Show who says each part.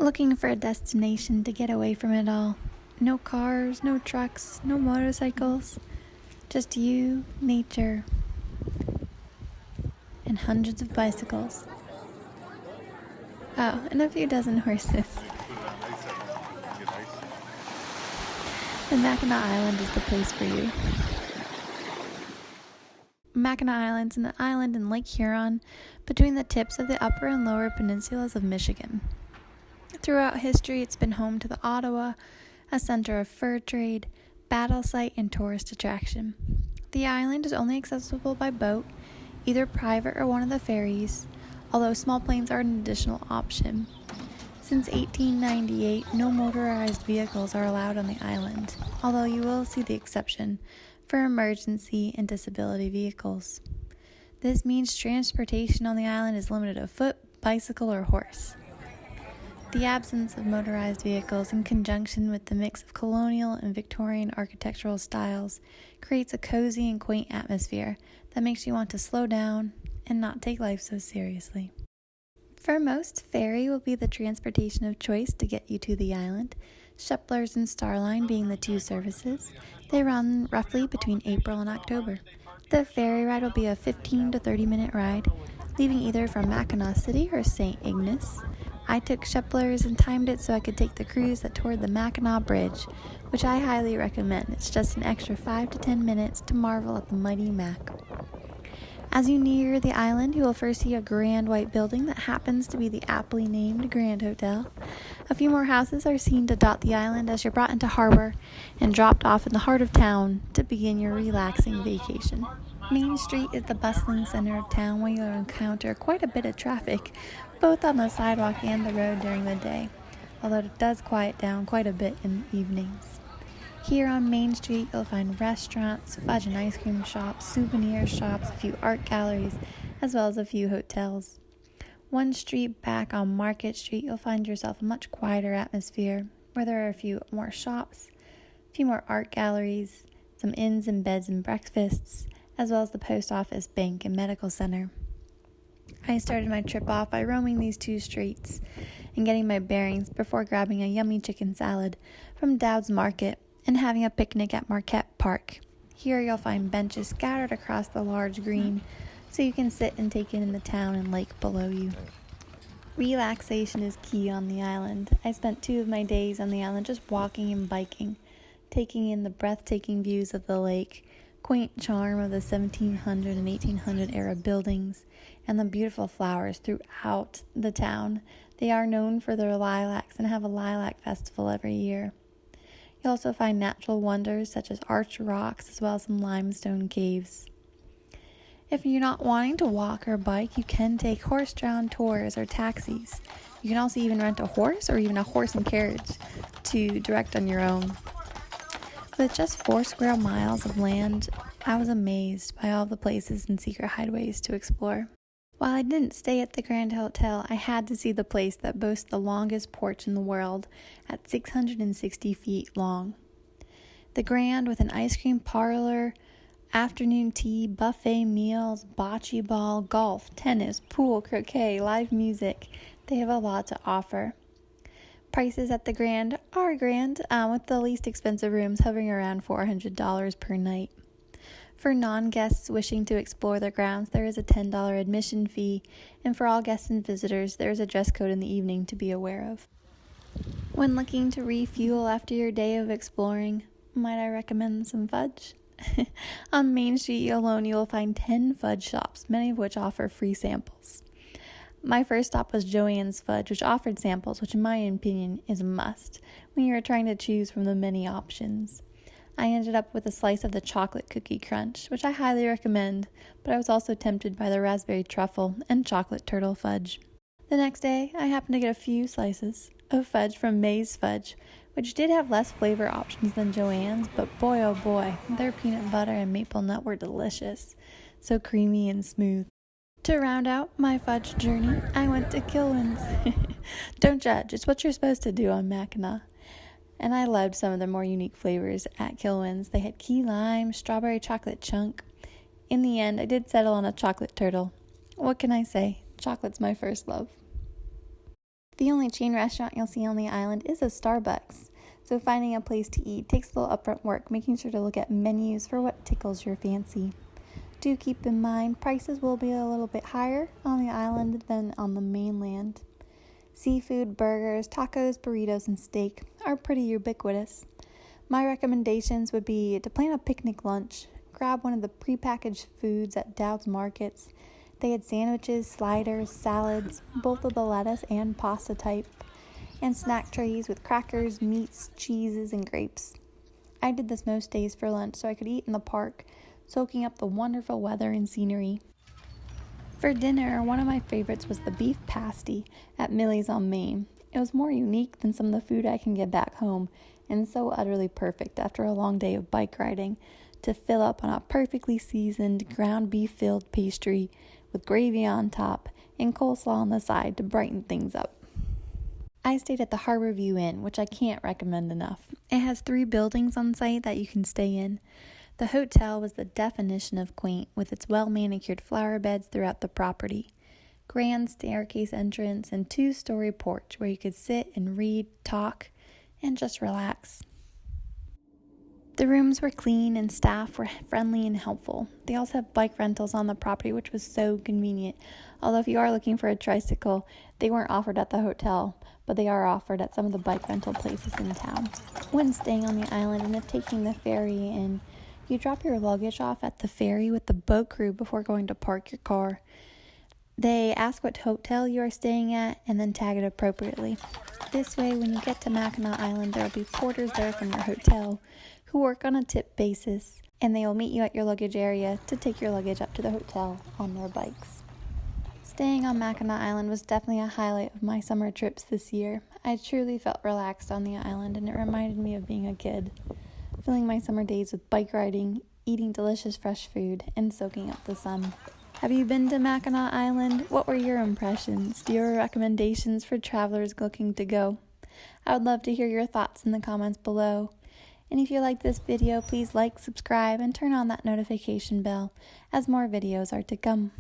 Speaker 1: Looking for a destination to get away from it all. No cars, no trucks, no motorcycles. Just you, nature, and hundreds of bicycles. Oh, and a few dozen horses. Then Mackinac Island is the place for you. Mackinac Island is an island in Lake Huron between the tips of the upper and lower peninsulas of Michigan. Throughout history, it's been home to the Ottawa, a center of fur trade, battle site, and tourist attraction. The island is only accessible by boat, either private or one of the ferries, although small planes are an additional option. Since 1898, no motorized vehicles are allowed on the island, although you will see the exception for emergency and disability vehicles. This means transportation on the island is limited to foot, bicycle, or horse. The absence of motorized vehicles in conjunction with the mix of colonial and Victorian architectural styles creates a cozy and quaint atmosphere that makes you want to slow down and not take life so seriously. For most, ferry will be the transportation of choice to get you to the island, Sheplers and Starline being the two services. They run roughly between April and October. The ferry ride will be a 15 to 30 minute ride, leaving either from Mackinac City or St. Ignace. I took Sheplers and timed it so I could take the cruise that toured the Mackinac Bridge, which I highly recommend. It's just an extra 5 to 10 minutes to marvel at the mighty Mac. As you near the island, you will first see a grand white building that happens to be the aptly named Grand Hotel. A few more houses are seen to dot the island as you're brought into harbor and dropped off in the heart of town to begin your relaxing vacation. Main Street is the bustling center of town where you'll encounter quite a bit of traffic, both on the sidewalk and the road during the day, although it does quiet down quite a bit in the evenings. Here on Main Street, you'll find restaurants, fudge and ice cream shops, souvenir shops, a few art galleries, as well as a few hotels. One street back on Market Street, you'll find yourself a much quieter atmosphere, where there are a few more shops, a few more art galleries, some inns and beds and breakfasts, as well as the post office, bank, and medical center. I started my trip off by roaming these two streets and getting my bearings before grabbing a yummy chicken salad from Dowd's Market and having a picnic at Marquette Park. Here you'll find benches scattered across the large green so you can sit and take in the town and lake below you. Relaxation is key on the island. I spent 2 of my days on the island just walking and biking, taking in the breathtaking views of the lake, quaint charm of the 1700 and 1800 era buildings, and the beautiful flowers throughout the town. They are known for their lilacs and have a lilac festival every year. You'll also find natural wonders such as arched rocks as well as some limestone caves. If you're not wanting to walk or bike, you can take horse-drawn tours or taxis. You can also even rent a horse or even a horse and carriage to direct on your own. With just 4 square miles of land, I was amazed by all the places and secret hideaways to explore. While I didn't stay at the Grand Hotel, I had to see the place that boasts the longest porch in the world at 660 feet long. The Grand, with an ice cream parlor, afternoon tea, buffet meals, bocce ball, golf, tennis, pool, croquet, live music. They have a lot to offer. Prices at the Grand are grand, with the least expensive rooms hovering around $400 per night. For non-guests wishing to explore the grounds, there is a $10 admission fee, and for all guests and visitors, there is a dress code in the evening to be aware of. When looking to refuel after your day of exploring, might I recommend some fudge? On Main Street alone, you will find 10 fudge shops, many of which offer free samples. My first stop was Joanne's Fudge, which offered samples, which in my opinion is a must when you are trying to choose from the many options. I ended up with a slice of the chocolate cookie crunch, which I highly recommend, but I was also tempted by the raspberry truffle and chocolate turtle fudge. The next day, I happened to get a few slices of fudge from May's Fudge, which did have less flavor options than Joanne's, but boy oh boy, their peanut butter and maple nut were delicious, so creamy and smooth. To round out my fudge journey, I went to Kilwin's. Don't judge, it's what you're supposed to do on Mackinac. And I loved some of the more unique flavors at Kilwin's. They had key lime, strawberry chocolate chunk. In the end, I did settle on a chocolate turtle. What can I say? Chocolate's my first love. The only chain restaurant you'll see on the island is a Starbucks, so finding a place to eat takes a little upfront work, making sure to look at menus for what tickles your fancy. Do keep in mind prices will be a little bit higher on the island than on the mainland. Seafood, burgers, tacos, burritos, and steak are pretty ubiquitous. My recommendations would be to plan a picnic lunch. Grab one of the prepackaged foods at Dowd's Markets. They had sandwiches, sliders, salads, both of the lettuce and pasta type, and snack trays with crackers, meats, cheeses, and grapes. I did this most days for lunch so I could eat in the park, soaking up the wonderful weather and scenery. For dinner, one of my favorites was the beef pasty at Millie's on Main. It was more unique than some of the food I can get back home, and so utterly perfect after a long day of bike riding to fill up on a perfectly seasoned ground beef filled pastry with gravy on top and coleslaw on the side to brighten things up. I stayed at the Harborview Inn, which I can't recommend enough. It has 3 buildings on site that you can stay in. The hotel was the definition of quaint, with its well-manicured flower beds throughout the property, grand staircase entrance, and 2-story porch where you could sit and read, talk, and just relax. The rooms were clean and staff were friendly and helpful. They also have bike rentals on the property, which was so convenient. Although if you are looking for a tricycle, they weren't offered at the hotel, but they are offered at some of the bike rental places in town. When staying on the island and if taking the ferry in, you drop your luggage off at the ferry with the boat crew before going to park your car. They ask what hotel you are staying at and then tag it appropriately. This way, when you get to Mackinac Island, there will be porters there from your hotel who work on a tip basis, and they will meet you at your luggage area to take your luggage up to the hotel on their bikes. Staying on Mackinac Island was definitely a highlight of my summer trips this year. I truly felt relaxed on the island, and it reminded me of being a kid, filling my summer days with bike riding, eating delicious fresh food, and soaking up the sun. Have you been to Mackinac Island? What were your impressions? Do you have recommendations for travelers looking to go? I would love to hear your thoughts in the comments below. And if you like this video, please like, subscribe, and turn on that notification bell as more videos are to come.